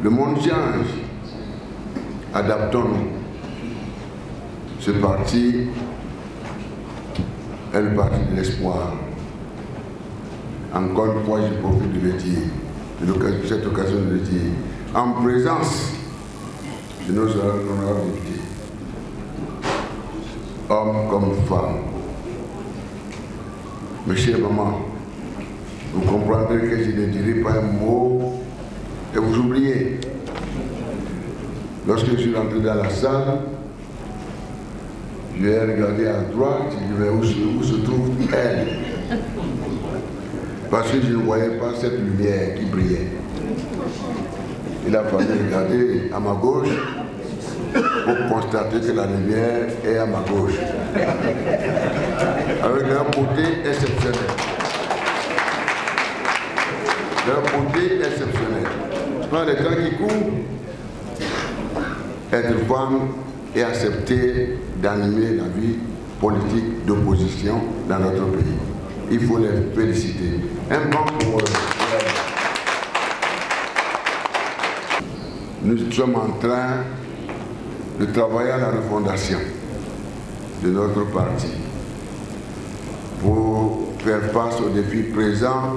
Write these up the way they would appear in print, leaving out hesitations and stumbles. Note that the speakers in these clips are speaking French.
Le monde change. Adaptons-nous. Ce parti est le parti de l'espoir. Encore une fois, je profite de le dire, de cette occasion de le dire, en présence de nos honorables députés, hommes comme femmes. Mes chers mamans, vous comprendrez que je ne dirai pas un mot et vous oubliez. Lorsque je suis rentré dans la salle, j'ai regardé à droite, je me suis dit, où se trouve elle? Parce que je ne voyais pas cette lumière qui brillait. Il a fallu regarder à ma gauche pour constater que la lumière est à ma gauche. Avec un beauté exceptionnelle. Leur beauté exceptionnelle. Prends le temps qui court, être femme et accepter d'animer la vie politique d'opposition dans notre pays. Il faut les féliciter. Un bon pour eux. Nous sommes en train de travailler à la refondation de notre parti pour faire face aux défis présents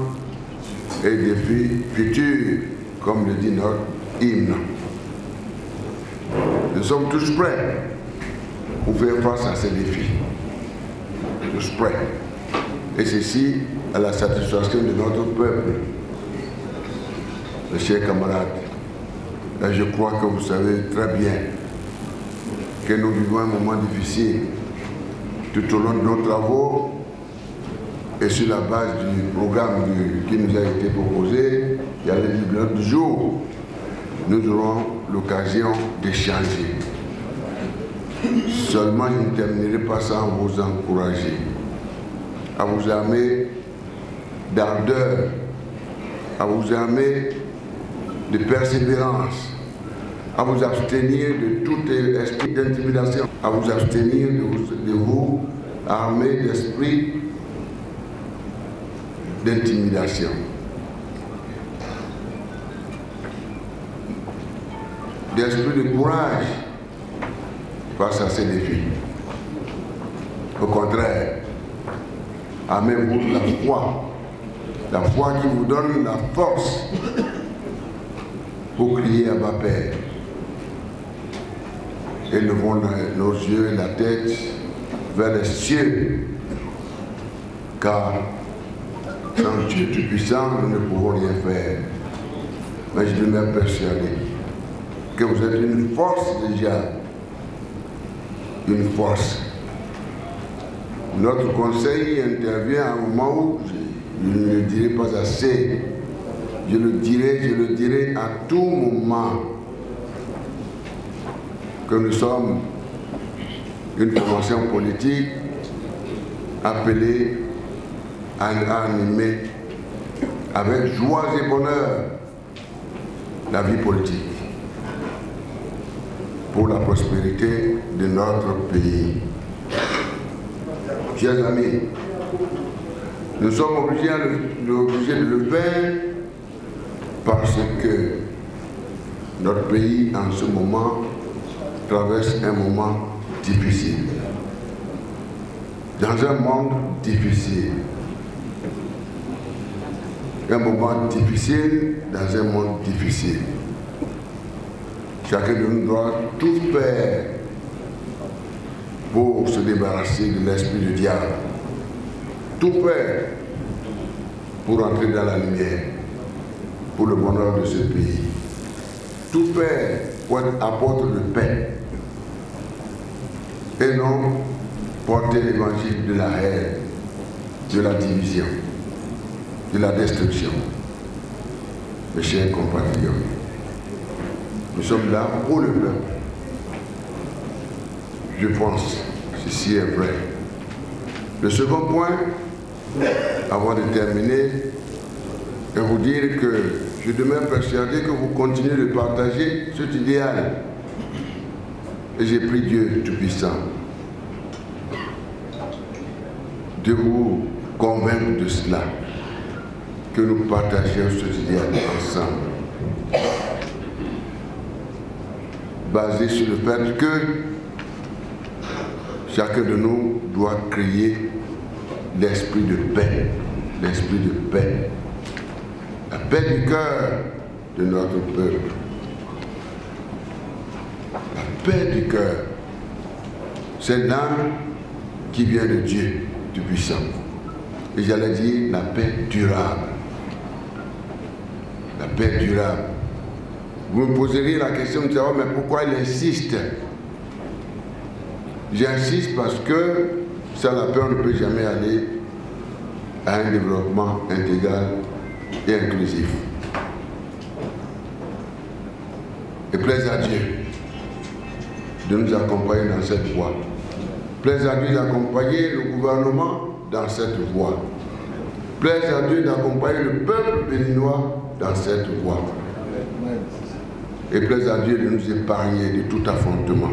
et aux défis futurs, comme le dit notre hymne. Nous sommes tous prêts pour faire face à ces défis. Tous prêts. Et ceci à la satisfaction de notre peuple. Mes chers camarades, là je crois que vous savez très bien que nous vivons un moment difficile. Tout au long de nos travaux et sur la base du programme qui nous a été proposé, il y a les livres du jour, nous aurons l'occasion d'échanger. Seulement, je ne terminerai pas sans vous encourager à vous armer d'ardeur, à vous armer de persévérance, à vous abstenir de tout esprit d'intimidation, à vous abstenir de vous armer d'esprit d'intimidation. D'esprit de courage face à ces défis. Au contraire, armez-vous la foi qui vous donne la force pour crier à ma Père. Élevons nos yeux et la tête vers les cieux, car sans Dieu tout-puissant, nous ne pouvons rien faire. Mais je demeure persuadé que vous êtes une force déjà, une force. Notre conseil intervient à un moment où je ne le dirai pas assez. Je le dirai à tout moment que nous sommes une formation politique appelée à animer avec joie et bonheur la vie politique pour la prospérité de notre pays. Chers amis, nous sommes obligés de le faire parce que notre pays en ce moment traverse un moment difficile. Dans un monde difficile. Un moment difficile dans un monde difficile. Chacun de nous doit tout faire pour se débarrasser de l'esprit du diable. Tout faire pour entrer dans la lumière, pour le bonheur de ce pays. Tout faire pour être apôtre de paix et non porter l'évangile de la haine, de la division, de la destruction. Mes chers compatriotes, nous sommes là pour le peuple. Je pense que ceci est vrai. Le second point, avant de terminer, est vous dire que je demeure persuadé que vous continuez de partager cet idéal. Et j'ai pris Dieu Tout-Puissant de vous convaincre de cela, que nous partagions cet idéal ensemble. basée sur le fait que chacun de nous doit créer l'esprit de paix, l'esprit de paix, la paix du cœur de notre peuple, la paix du cœur, c'est l'âme qui vient de Dieu Tout-Puissant. Et j'allais dire la paix durable. La paix durable. Vous me poserez la question de savoir, mais pourquoi il insiste? J'insiste parce que sans la paix, on ne peut jamais aller à un développement intégral et inclusif. Et plaise à Dieu de nous accompagner dans cette voie. Plaise à Dieu d'accompagner le gouvernement dans cette voie. Plaise à Dieu d'accompagner le peuple béninois dans cette voie. Et plaise à Dieu de nous épargner de tout affrontement.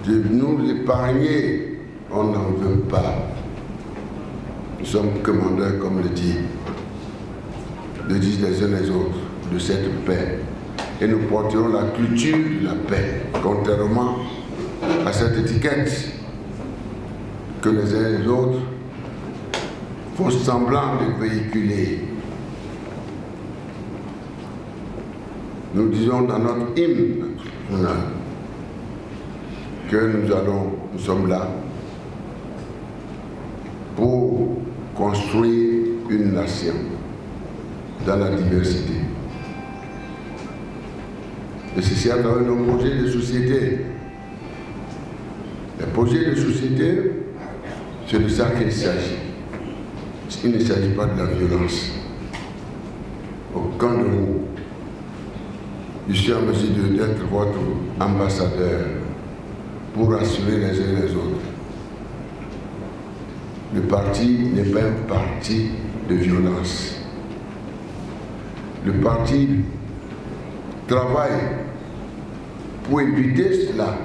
De nous épargner, on n'en veut pas. Nous sommes commandeurs, comme le disent les uns les autres, de cette paix. Et nous porterons la culture de la paix, contrairement à cette étiquette que les uns et les autres font semblant de véhiculer. Nous disons dans notre hymne que nous sommes là pour construire une nation dans la diversité. Et c'est à travers nos projets de société. Les projets de société, c'est de ça qu'il s'agit. Il ne s'agit pas de la violence. Aucun de vous, je suis en mesure d'être votre ambassadeur pour rassurer les uns et les autres. Le parti n'est pas un parti de violence. Le parti travaille pour éviter cela.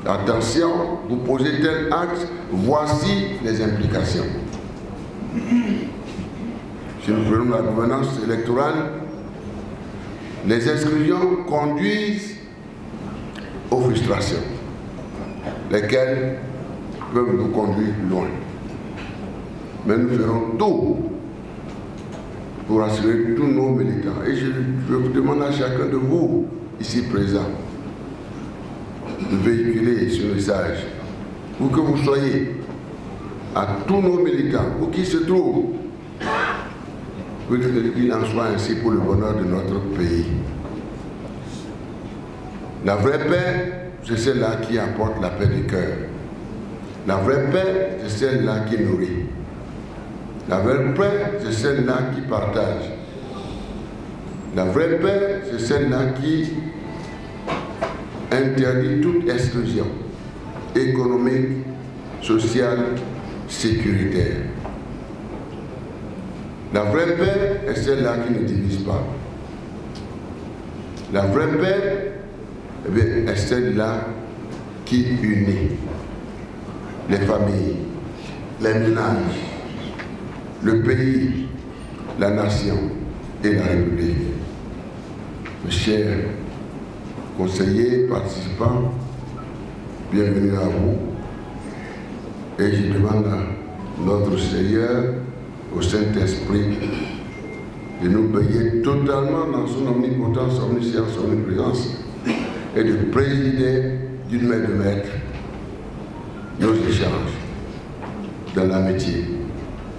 Attention, vous posez tel acte, voici les implications. Si nous prenons la gouvernance électorale, les exclusions conduisent aux frustrations, lesquelles peuvent nous conduire loin. Mais nous ferons tout pour assurer tous nos militants. Et je vous demande à chacun de vous, ici présents, de véhiculer ce message, où que vous soyez, à tous nos militants, où qu'ils se trouvent, pour qu'il en soit ainsi pour le bonheur de notre pays. La vraie paix, c'est celle-là qui apporte la paix du cœur. La vraie paix, c'est celle-là qui nourrit. La vraie paix, c'est celle-là qui partage. La vraie paix, c'est celle-là qui interdit toute exclusion économique, sociale, sécuritaire. La vraie paix est celle-là qui ne divise pas. La vraie paix est celle-là qui unit les familles, les ménages, le pays, la nation et la République. Mes chers conseillers, participants, bienvenue à vous. Et je demande à notre Seigneur, au Saint-Esprit, de nous payer totalement dans son omnipotence, omniscience, omniprésence, et de présider d'une main de maître nos échanges dans l'amitié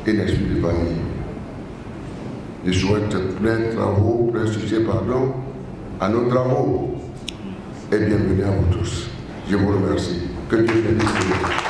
et l'esprit de famille. Je souhaite plein succès, à nos travaux, et bienvenue à vous tous. Je vous remercie. Que Dieu bénisse.